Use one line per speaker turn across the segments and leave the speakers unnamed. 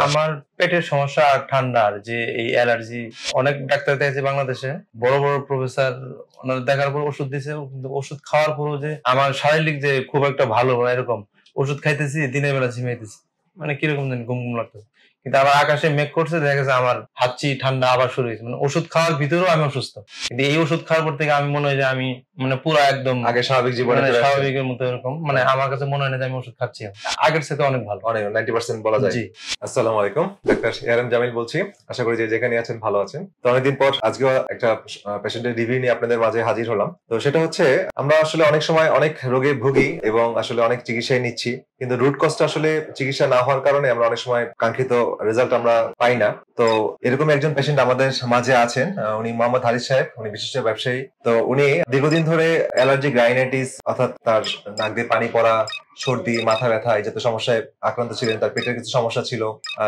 আমার পেটের সমস্যা আর ঠান্ডার যে এই অ্যালার্জি অনেক ডাক্তার দেখাইছে বাংলাদেশে, বড় বড় প্রফেসর ওনাদের দেখার পর ওষুধ দিছে, কিন্তু ওষুধ খাওয়ার পরও যে আমার শারীরিক যে খুব একটা ভালো না এরকম, ওষুধ খাইতেছি দিনের বেলা ঝিমাইতেছি, মানে কিরকম জানি ঘুম ঘুম লাগতেছে। কিন্তু আবার আকাশে মেঘ করছে, দেখা গেছে আমার হাঁচি ঠান্ডা আবার শুরু হয়েছে, মানে ওষুধ খাওয়ার ভিতরেও আমি অসুস্থ। কিন্তু এই ওষুধ খাওয়ার পর থেকে আমি মনে হয় যে আমি মানে পুরো একদম
আগে স্বাভাবিক জীবনে
মানে
ফিরে আসছেন।
স্বাভাবিকের মতো এরকম, মানে আমার কাছে মনে হয় না যে আমি ওষুধ খাচ্ছি, আগের সাথে অনেক ভালো,
অনেক 90% বলা যায়।
জি।
আসসালামু আলাইকুম, ডাক্তার এআরএম জামিল বলছি। আশা করি যে যেখানে আছেন ভালো আছেন। তো অনেকদিন পর আজকে একটা পেশেন্টের রিভিউ নিয়ে আপনাদের মাঝে হাজির হলাম। তো সেটা হচ্ছে, আমরা আসলে অনেক সময় অনেক রোগে ভুগি এবং আসলে অনেক চিকিৎসায় নিচ্ছি, কিন্তু রুট কজটা আসলে চিকিৎসা না হওয়ার কারণে আমরা অনেক সময় কাঙ্ক্ষিত রেজাল্ট আমরা পাই না। তো এরকম একজন পেশেন্ট আমাদের মাঝে আছেন, উনি মোহাম্মদ হারিস সাহেব। উনি বিশিষ্ট ব্যবসায়ী। তো উনি দীর্ঘদিন ধরে অ্যালার্জিক রাইনাইটিস, অর্থাৎ তার নাক দিয়ে পানি পড়া, সর্দি, মাথা ব্যথা এই জাতীয় সমস্যায় আক্রান্ত ছিলেন। তার পেটের কিছু সমস্যা ছিল,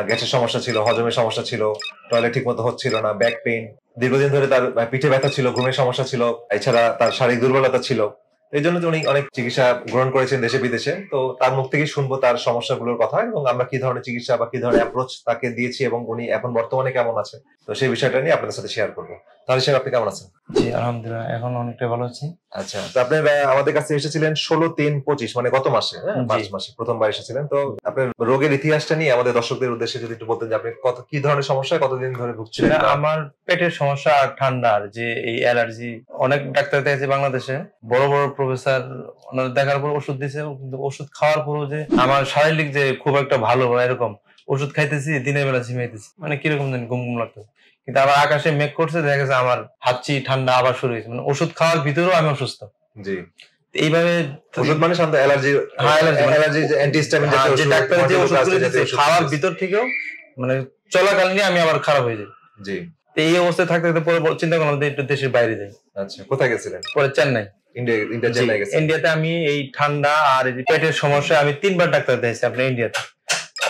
গ্যাসের সমস্যা ছিল, হজমের সমস্যা ছিল, টয়লেট ঠিক মতো হচ্ছিল না, ব্যাক পেইন, দীর্ঘদিন ধরে তার পিঠে ব্যথা ছিল, ঘুমের সমস্যা ছিল, এছাড়া তার শারীরিক দুর্বলতা ছিল। এই জন্য উনি অনেক চিকিৎসা গ্রহণ করেছেন দেশে বিদেশে। তো তার মুখ থেকেই শুনবো তার সমস্যাগুলোর কথা এবং আমরা কি ধরনের চিকিৎসা বা কি ধরনের অ্যাপ্রোচ তাকে দিয়েছি এবং উনি এখন বর্তমানে কেমন আছে, তো সেই বিষয়টা নিয়ে আপনাদের সাথে শেয়ার করবো। তাহলে সাহেব, আপনি কেমন আছেন?
জি আলহামদুলিল্লাহ, এখন অনেকটা ভালো আছি।
আচ্ছা, তো আপনি আমাদের কাছে এসেছিলেন 16/3/25, মানে গত মাসে, মার্চ মাসে প্রথমবার এসেছিলেন। তো আপনার রোগের ইতিহাসটা নিয়ে আমাদের দর্শকদের উদ্দেশ্যে যদি একটু বলতেন যে আপনি কি ধরনের সমস্যা, কতদিন ধরে ভুগছিলেন?
আমার পেটের সমস্যা আর ঠান্ডার যে এই অ্যালার্জি অনেক ডাক্তার দেখাইছে বাংলাদেশে, বড় বড় প্রফেসর ওনাদের দেখার পর ওষুধ দিছে, কিন্তু ওষুধ খাওয়ার পরও যে আমার শারীরিক যে খুব একটা ভালো না এরকম, ওষুধ খাইতেছি দিনের বেলা ঝিমাইতেছি, মানে কিরকম জানি ঘুম ঘুম লাগতেছে। কিন্তু আবার আকাশে মেঘ করছে, দেখা গেছে আমার হাঁচি ঠান্ডা আবার শুরু হয়েছে, মানে ওষুধ খাওয়ার ভিতরেও আমি অসুস্থ।
জি।
এইভাবে
ওষুধ মানে সাধারণত অ্যালার্জি, অ্যালার্জি যে অ্যান্টিহিস্টামিন জাতীয়
যে ডাক্তার যে ওষুধগুলো দিচ্ছে খাওয়ার ভিতর থেকেও মানে চলাকালীন আমি আবার খারাপ হয়ে যায়।
জি।
তো এই অবস্থায় থাকতে থাকতে পরে চিন্তা করলাম যে একটু দেশের বাইরে যাই।
আচ্ছা, কোথায় গেছিলেন?
পরে চেন্নাই,
ইন্ডিয়া চেন্নাই গেছেন।
ইন্ডিয়াতে আমি এই ঠান্ডা আর এই পেটের সমস্যা আমি 3বার ডাক্তার দেখাইছি আপনার ইন্ডিয়াতে।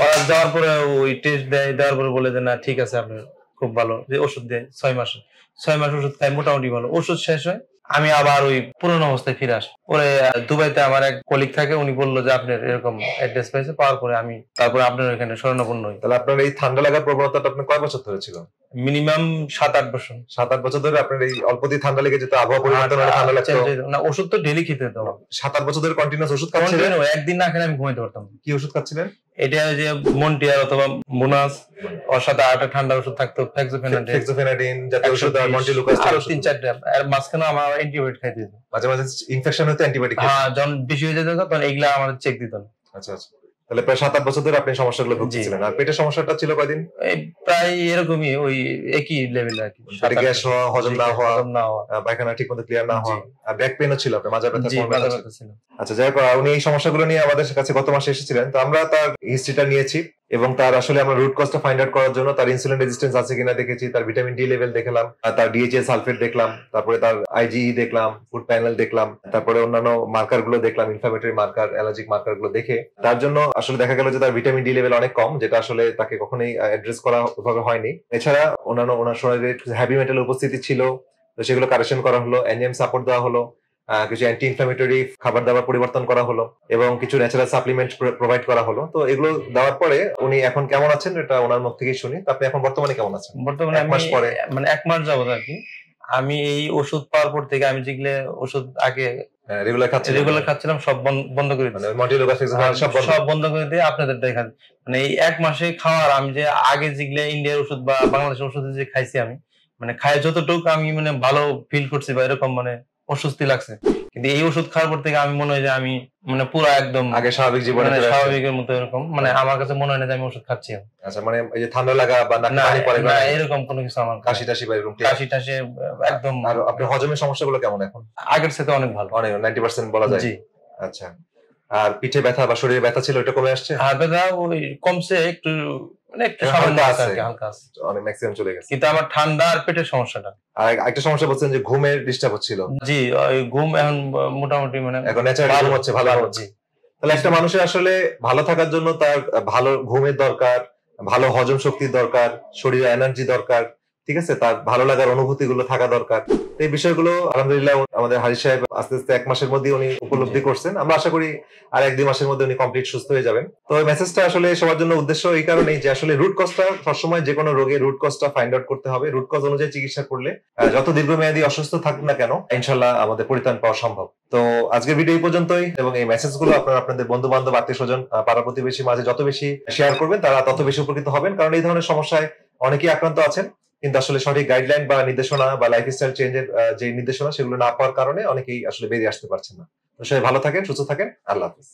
ওরা যাওয়ার পরে ওই টেস্ট দেওয়ার পরে বলে যে না ঠিক আছে, আপনার খুব ভালো, যে ওষুধ দেয় 6 মাস ওষুধ খাই, মোটামুটি ভালো। ওষুধ শেষ হয়, আমি আবার ওই পুরোনো অবস্থায় ফিরে আসি। পরে দুবাইতে আমার এক কলিগ থাকে, উনি বললো যে আপনার এরকম অ্যাড্রেস পাইছে, পাওয়ার পরে আমি তারপরে আপনার ওইখানে শরণাপন্ন হই।
তাহলে আপনার এই ঠান্ডা লাগার প্রবণতাটা আপনার কয় বছর ধরে ছিল?
মিনিমাম 7-8 বছর।
7-8 বছর ধরে আপনার এই অল্পতেই ঠান্ডা লেগে যেত, আবহাওয়া পরিবর্তন হলে ঠান্ডা লাগতো?
না, ওষুধ তো ডেইলি খেতে হতো।
7-8 বছর ধরে কন্টিনিউয়াস ওষুধ খাচ্ছিলেন?
একদিন না খেলে আমি ঘুমাইতে পারতাম।
কি ওষুধ খাচ্ছিলেন?
এটা যে মন্টিয়ার অথবা মোনাস, ওর সাথে আরেকটা ঠান্ডা ওষুধ থাকতো
ফেক্সোফেনাডিন জাতীয় ওষুধ, আর মন্টিলুকাস,
আরো 3-4টা। আর মাঝখানে আমার অ্যান্টিবায়োটিক খাইতে দিত।
মাঝে মাঝে ইনফেকশন হতে অ্যান্টিবায়োটিক খেতেন?
হ্যাঁ, যখন বেশি হয়ে যেত তখন এগুলা আমার চেক দিত।
আচ্ছা আচ্ছা, তাহলে প্রায় 7-8 বছর ধরে আপনি সমস্যাগুলো ভুগছিলেন। আর পেটের সমস্যাটা ছিল কয়দিন?
প্রায় এরকমই, ওই একই লেভেল আর কি।
পেটে গ্যাস হওয়া, হজম না হওয়া, পায়খানা ঠিক মতো ক্লিয়ার না হওয়া, আর ব্যাক পেইনও ছিল, আপনার মাজা ব্যথা ছিল। আচ্ছা, যাই হোক, উনি এই সমস্যাগুলো নিয়ে আমাদের কাছে গত মাসে এসেছিলেন। তো আমরা তার হিস্ট্রিটা নিয়েছি এবং তার আসলে আমরা রুট কজটা ফাইন্ড আউট করার জন্য তার ইনসুলিন রেজিস্ট্যান্স আছে কিনা দেখেছি, তার ভিটামিন ডি লেভেল দেখলাম, তার ডিএইচএ সালফেট দেখলাম, তারপরে তার আইজিই দেখলাম, ফুড প্যানেল দেখলাম, তারপরে অন্যান্য মার্কার গুলো দেখলাম, ইনফ্লামেটরি মার্কার, অ্যালার্জিক মার্কার গুলো দেখে তার জন্য আসলে দেখা গেল যে তার ভিটামিন ডি লেভেল অনেক কম, যেটা আসলে তাকে কখনোই অ্যাড্রেস করা ওভাবে হয়নি। এছাড়া অন্যান্য ওনার শরীরে হ্যাভি মেটাল উপস্থিতি ছিল, তো সেগুলো কারেকশন করা হলো, এনজাইম সাপোর্ট দেওয়া হলো, কিছু অ্যান্টি ইনফ্লামেটরি খাবার দাবার পরিবর্তন করা হলো এবং কিছু ন্যাচারাল সাপ্লিমেন্ট প্রোভাইড করা হলো। তো এগুলো দেওয়ার পরে উনি এখন কেমন আছেন এটা ওনার মুখ থেকেই শুনি। তো আপনি এখন বর্তমানে কেমন আছেন?
বর্তমানে আমি মানে 1 মাস যাবত আর কি, আমি এই ওষুধ পাওয়ার পর থেকে আমি যেগুলো ওষুধ আগে রেগুলার খাচ্ছিলাম সব বন্ধ করে দিয়েছি। সব বন্ধ করে দিয়ে আপনাদের দেখান, মানে এই 1 মাসে খাওয়ার, আমি যে আগে যেগুলো ইন্ডিয়ার ওষুধ বা বাংলাদেশের ওষুধ যে খাইছি আমি, মানে খাই যতটুকু আমি মানে ভালো ফিল করছি বা এরকম মানে অস্বস্তি লাগছে, কিন্তু এই ওষুধ খাওয়ার পর থেকে আমি মনে হয় যে আমি মানে পুরো একদম
আগে স্বাভাবিক জীবনে
স্বাভাবিকের মতো এরকম, মানে আমার কাছে মনে হয় না যে আমি ওষুধ খাচ্ছি।
আচ্ছা, মানে এই যে ঠান্ডা লাগা বা নাকে পানি পড়ে না
এরকম কোনো কিছু, আমার
কাশি টাশি বা এরকম
কাশি টাশি একদম।
আর আপনার হজমের সমস্যাগুলো কেমন এখন?
আগের সাথে অনেক ভালো,
অনেক 90% বলা যায়।
জি।
আচ্ছা, আর পিঠে ব্যথা বা শরীরে ব্যথা ছিল, এটা কমে আসছে?
হাত ব্যথা ওই কমছে একটু, মানে একটু সামান্য আছে, হালকা আছে,
অনেক ম্যাক্সিমাম চলে গেছে।
কিন্তু আমার ঠান্ডা আর পেটের সমস্যাটা।
আর একটা সমস্যা বলছেন যে ঘুমের ডিস্টার্ব হচ্ছিল?
জি, ওই ঘুম এখন মোটামুটি মানে
এখন ন্যাচারালি ঘুম হচ্ছে, ভালো হচ্ছে। তাহলে একটা মানুষের আসলে ভালো থাকার জন্য তার ভালো ঘুমের দরকার, ভালো হজম শক্তির দরকার, শরীরে এনার্জি দরকার, ঠিক আছে, তার ভালো লাগার অনুভূতি গুলো থাকা দরকার। এই বিষয়গুলো আলহামদুলিল্লাহ আমাদের হারিস সাহেব আস্তে আস্তে 1 মাসের মধ্যে উনি উপলব্ধি করছেন। আমরা আশা করি আর 1-2 মাসের মধ্যে উনি কমপ্লিট সুস্থ হয়ে যাবেন। তো এই মেসেজটা আসলে সবার জন্য উদ্দেশ্য এই কারণেই যে আসলে রুট কজটা সবসময় যে কোনো রোগের রুট কজটা ফাইন্ড আউট করতে হবে। রুট কজ অনুযায়ী চিকিৎসা করলে যত দীর্ঘমেয়াদী অসুস্থ থাকুক না কেন ইনশাল্লাহ আমাদের পরিত্রাণ পাওয়া সম্ভব। তো আজকের ভিডিও এই পর্যন্তই, এবং এই মেসেজগুলো আপনারা আপনাদের বন্ধু বান্ধব আত্মীয় স্বজন পাড়া প্রতিবেশী মাঝে যত বেশি শেয়ার করবেন তারা তত বেশি উপকৃত হবেন, কারণ এই ধরনের সমস্যায় অনেকেই আক্রান্ত আছেন কিন্তু আসলে সঠিক গাইডলাইন বা নির্দেশনা বা লাইফস্টাইল চেঞ্জের যে নির্দেশনা সেগুলো না পাওয়ার কারণে অনেকেই আসলে বেরিয়ে আসতে পারছেন না। তো সবাই ভালো থাকেন, সুস্থ থাকেন, আল্লাহ হাফেজ।